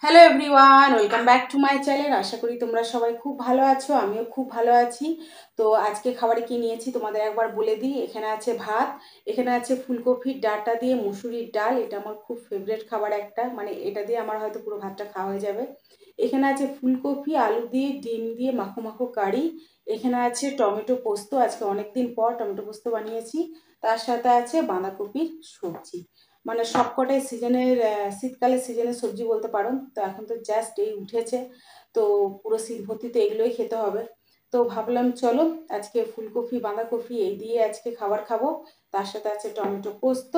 Hello everyone, welcome back to my channel. আশা করি তোমরা সবাই খুব ভালো আছো, আমিও খুব ভালো আছি। তো আজকে খাবারে কি নিয়েছি তোমাদের একবার বলে দিই। এখানে আছে ভাত, এখানে আছে ফুলকপির ডাঁটা দিয়ে মুসুরির ডাল, এটা আমার খুব ফেভারিট খাবার একটা, মানে এটা দিয়ে আমার হয়তো পুরো ভাতটা খাওয়া হয়ে যাবে। এখানে আছে ফুলকপি আলু দিয়ে ডিম দিয়ে মাখো মাখো কারি। এখানে আছে টমেটো পোস্ত, আজকে অনেকদিন পর টমেটো পোস্ত বানিয়েছি। তার সাথে আছে বাঁধাকপির সবজি। মানে সবকটাই সিজনের, শীতকালের সিজনের সবজি বলতে পারো। তো এখন তো জাস্ট এই উঠেছে, তো পুরো শীত ভর্তি তো এগুলোই খেতে হবে। তো ভাবলাম চলো আজকে ফুলকপি বাঁধাকপি এই দিয়ে আজকে খাবার খাবো। তার সাথে আছে টমেটো পোস্ত।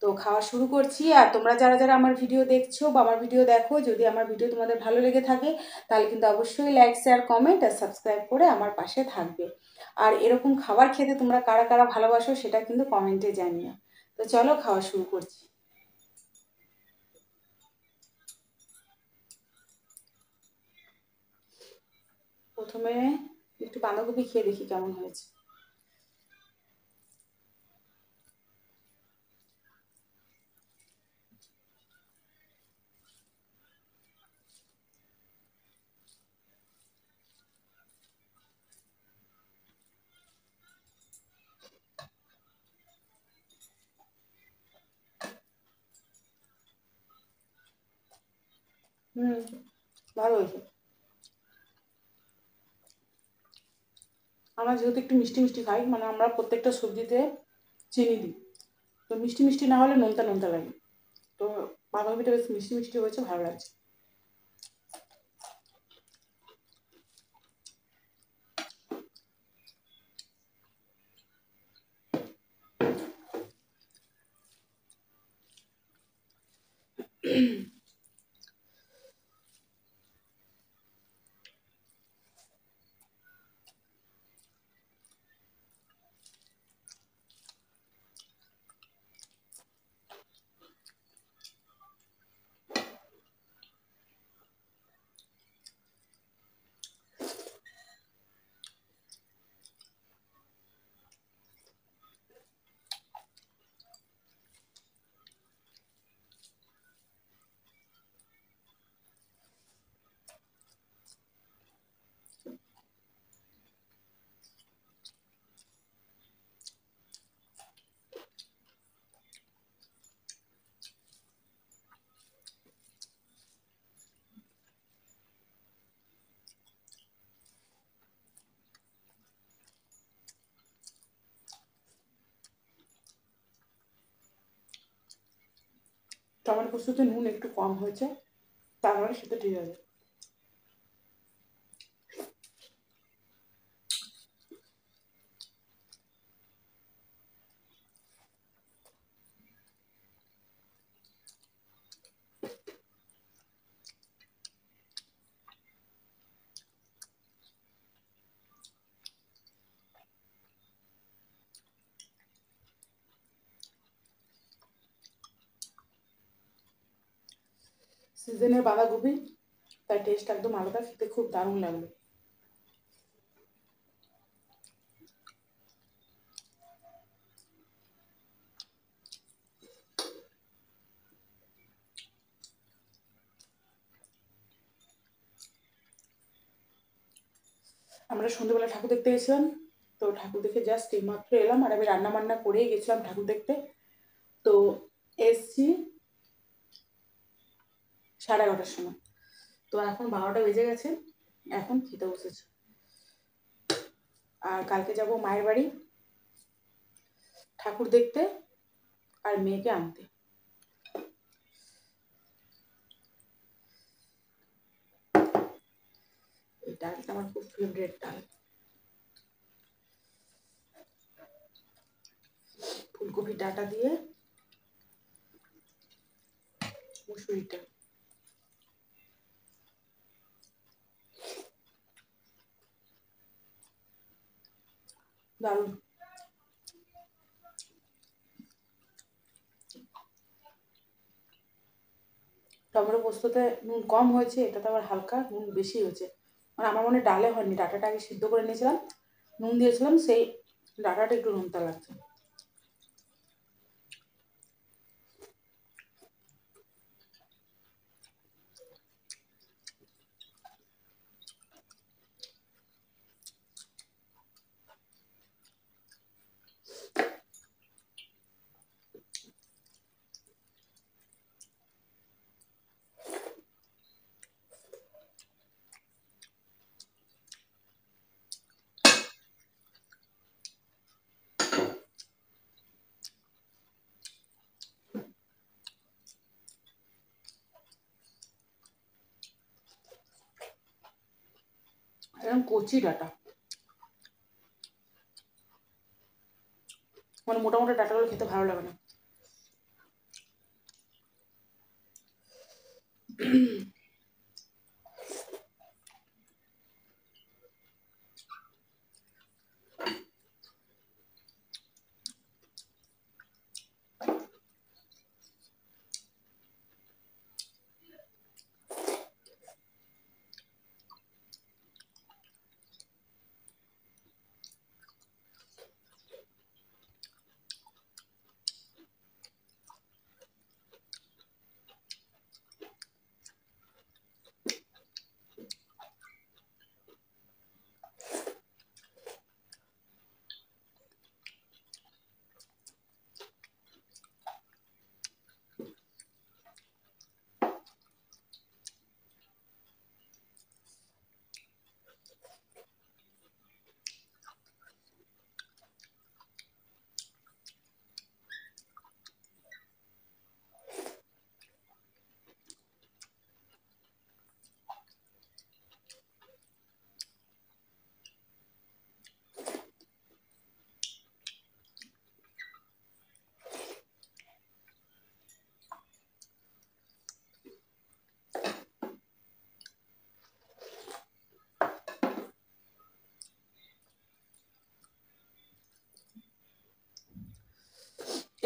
তো খাওয়া শুরু করছি। আর তোমরা যারা যারা আমার ভিডিও দেখছো বা আমার ভিডিও দেখো, যদি আমার ভিডিও তোমাদের ভালো লেগে থাকে তাহলে কিন্তু অবশ্যই লাইক শেয়ার কমেন্ট আর সাবস্ক্রাইব করে আমার পাশে থাকবে। আর এরকম খাবার খেতে তোমরা কারা কারা ভালোবাসো সেটা কিন্তু কমেন্টে জানিও। তো চলো খাওয়া শুরু করছি। প্রথমে একটু বাঁধাকপি খেয়ে দেখি কেমন হয়েছে। হুম, ভালো হয়েছে। আমরা যেহেতু একটু মিষ্টি মিষ্টি খাই, মানে আমরা প্রত্যেকটা সবজিতে চিনি দিই, তো মিষ্টি মিষ্টি না হলে নোনতা নোনতা লাগে। তো বাঁধাকপিটা বেশ মিষ্টি মিষ্টি হয়েছে, ভালো লাগছে। টমেটো পোস্ততে নুন একটু কম হয়েছে, তারপরে সেটা ঠিক আছে। সিজনের বাঁধাকপি, তার টেস্ট একদম আলাদা, খেতে খুব দারুণ লাগলো। আমরা সন্ধ্যেবেলা ঠাকুর দেখতে গেছিলাম। তো ঠাকুর দেখে জাস্ট এইমাত্র এলাম, আর আমি রান্না বান্না করেই গেছিলাম ঠাকুর দেখতে। তো এসছি 11:30টার সময়। তো এখন 12টা বেজে গেছে, এখন খেতে বসেছে। আর কালকে যাব মায়ের বাড়ি ঠাকুর দেখতে আর মেয়েকে আনতে। এই ডালটা আমার খুব ফেভারিট ডাল, ফুলকপির ডাঁটা দিয়ে মুসুরির ডাল, দারুণ। টমেটো পোস্ততে নুন কম হয়েছে, এটাতে আবার হালকা নুন বেশি হয়েছে। মানে আমার মনে হয় ডালে হয়নি, ডাঁটাটা আগে সিদ্ধ করে নিয়েছিলাম, নুন দিয়েছিলাম, সেই ডাঁটাটা একটু নুনতা লাগছে। একদম কচি ডাটা, মানে মোটা মোটা ডাটাগুলো খেতে ভালো লাগে না।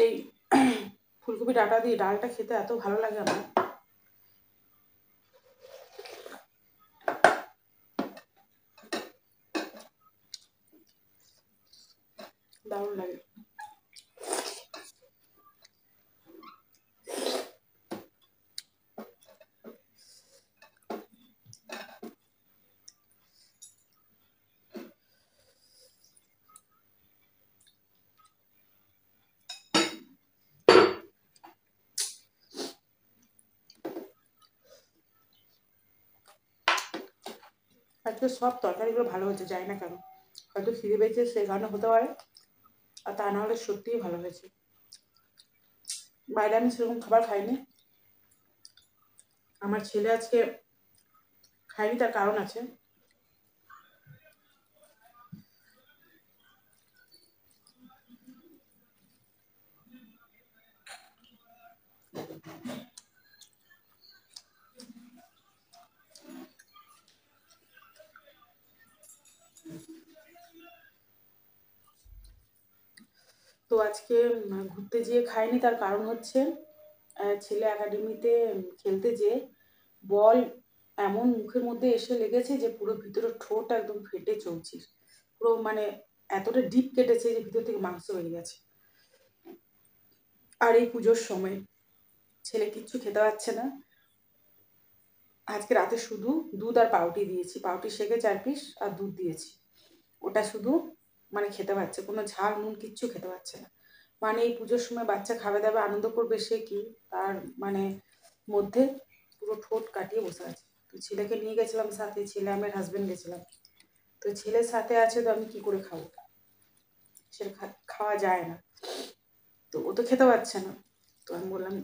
এই ফুলকপি ডাটা দিয়ে ডালটা খেতে এত ভালো লাগে আমার, দারুণ লাগে। আজকে সব তরকারিগুলো ভালো হয়েছে, জানি না কেন, হয়তো খিদে পেয়েছে সেই কারণে হতে পারে, আর তা না হলে সত্যিই ভালো হয়েছে। বাইরে আমি সেরকম খাবার খাইনি, আমার ছেলে আজকে খাইনি, তার কারণ আছে। তো আজকে ঘুরতে যেয়ে খাইনি, তার কারণ হচ্ছে ছেলে একাডেমিতে খেলতে যেয়ে বল এমন মুখের মধ্যে এসে লেগেছে যে পুরো ভিতরে ঠোঁট একদম ফেটে চৌচির, পুরো মানে এতটা ডিপ কেটেছে যে ভিতর থেকে মাংস বেরিয়ে গেছে। আর এই পুজোর সময় ছেলে কিচ্ছু খেতে পাচ্ছে না। আজকে রাতে শুধু দুধ আর পাউরুটি দিয়েছি, পাউরুটি সেকে 4 পিস আর দুধ দিয়েছি, ওটা শুধু মানে খেতে পাচ্ছে, কোনো ঝাল নুন কিচ্ছু খেতে পাচ্ছে না। মানে এই পুজোর সময় বাচ্চা খাবে দাবে আনন্দ করবে, সে কি তার মানে মধ্যে পুরো ঠোঁট কাটিয়ে বসে আছে। তো ছেলেকে নিয়ে গেছিলাম সাথে, ছেলে আমার হাজবেন্ড গেছিলাম, তো ছেলের সাথে আছে, তো আমি কি করে খাবো, সে খাওয়া যায় না, তো ও তো খেতে পারছে না। তো আমি বললাম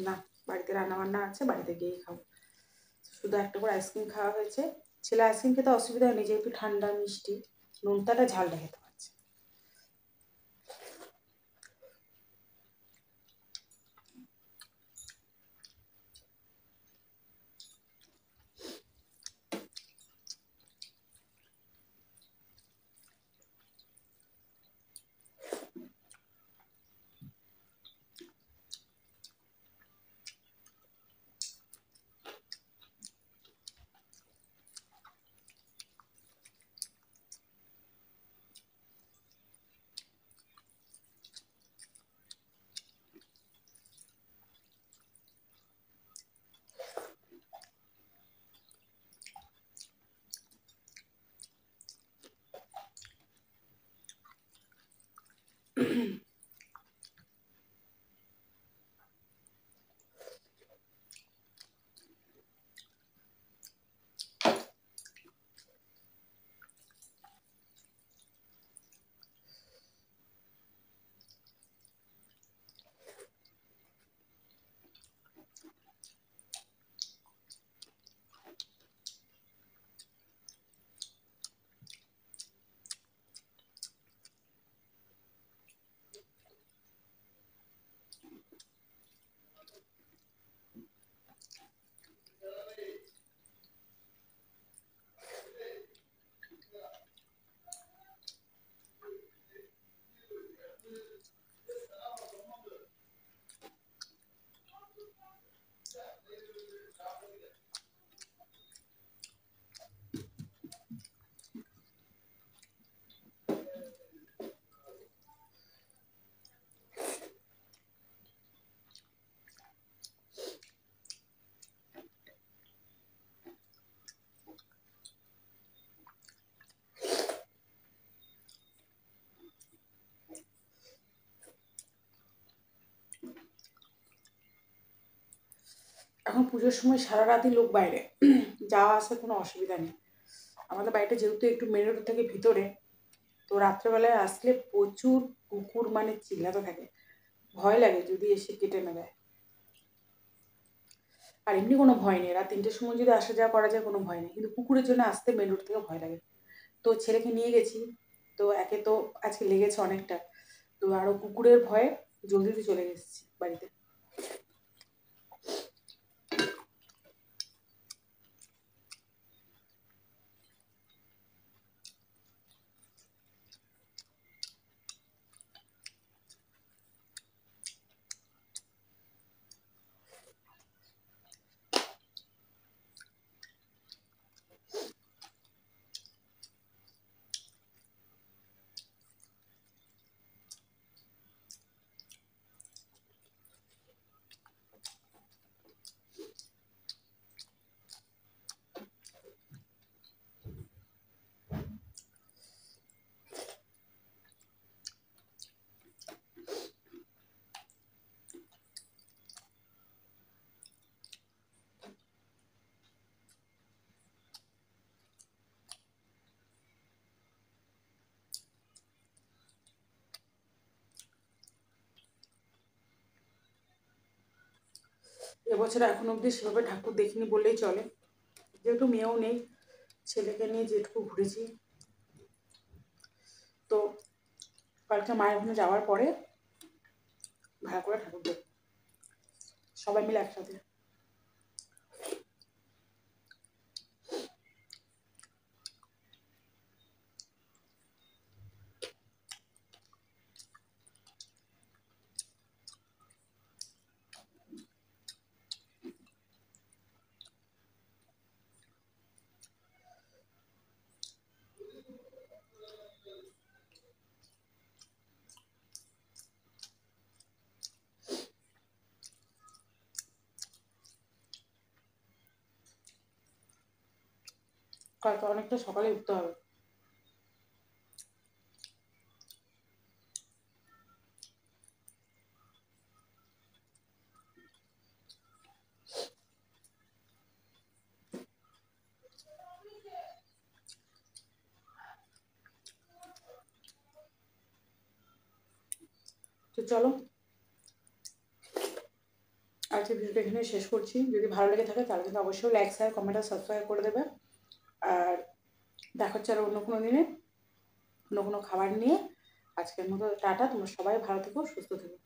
না, বাড়িতে রান্না বান্না আছে, বাড়িতে গিয়েই খাবো। শুধু একটা করে আইসক্রিম খাওয়া হয়েছে, ছেলে আইসক্রিম খেতে অসুবিধা হয়নি যেহেতু ঠান্ডা মিষ্টি, নোনতাটা ঝালটা খেতে পারছে। এখন পুজোর সময় সারা রাতই লোক বাইরে, যাওয়া আসার কোনো অসুবিধা নেই। আমাদের বাড়িটা যেহেতু একটু মেন রোড থেকে ভিতরে, তো রাত্রেবেলায় আসলে প্রচুর কুকুর মানে চিল্লাতে থাকে, ভয় লাগে যদি এসে কেটে না দেয়। আর এমনি কোনো ভয় নেই, রাত 3টের সময় যদি আসা যাওয়া করা যায় কোনো ভয় নেই, কিন্তু কুকুরের জন্য আসতে মেন রোড থেকে ভয় লাগে। তো ছেলেকে নিয়ে গেছি, তো একে তো আজকে লেগেছে অনেকটা, তো আরও কুকুরের ভয়ে জলদিতে চলে এসেছি বাড়িতে। এবছর এখন অবধি সেভাবে ঠাকুর দেখিনি বললেই চলে, যেহেতু মেয়েও নেই, ছেলেকে নিয়ে যেটুকু ঘুরেছি। তো কালকে মায়ের ওখানে যাওয়ার পরে ভাড়া করে ঠাকুর দেব, সবাই মিলে একসাথে। কালকে অনেকটা সকালে উঠতে হবে। তো চলো, আজকে ভিডিওটা এখানে শেষ করছি। যদি ভালো লেগে থাকে তাহলে কিন্তু অবশ্যই লাইক শেয়ার কমেন্ট আর সাবস্ক্রাইব করে দেবে। আর দেখা হচ্ছে আর অন্য কোনো দিনে অন্য কোনো খাবার নিয়ে। আজকের মতো টাটা, তোমরা সবাই ভালো থেকো, সুস্থ থেকো।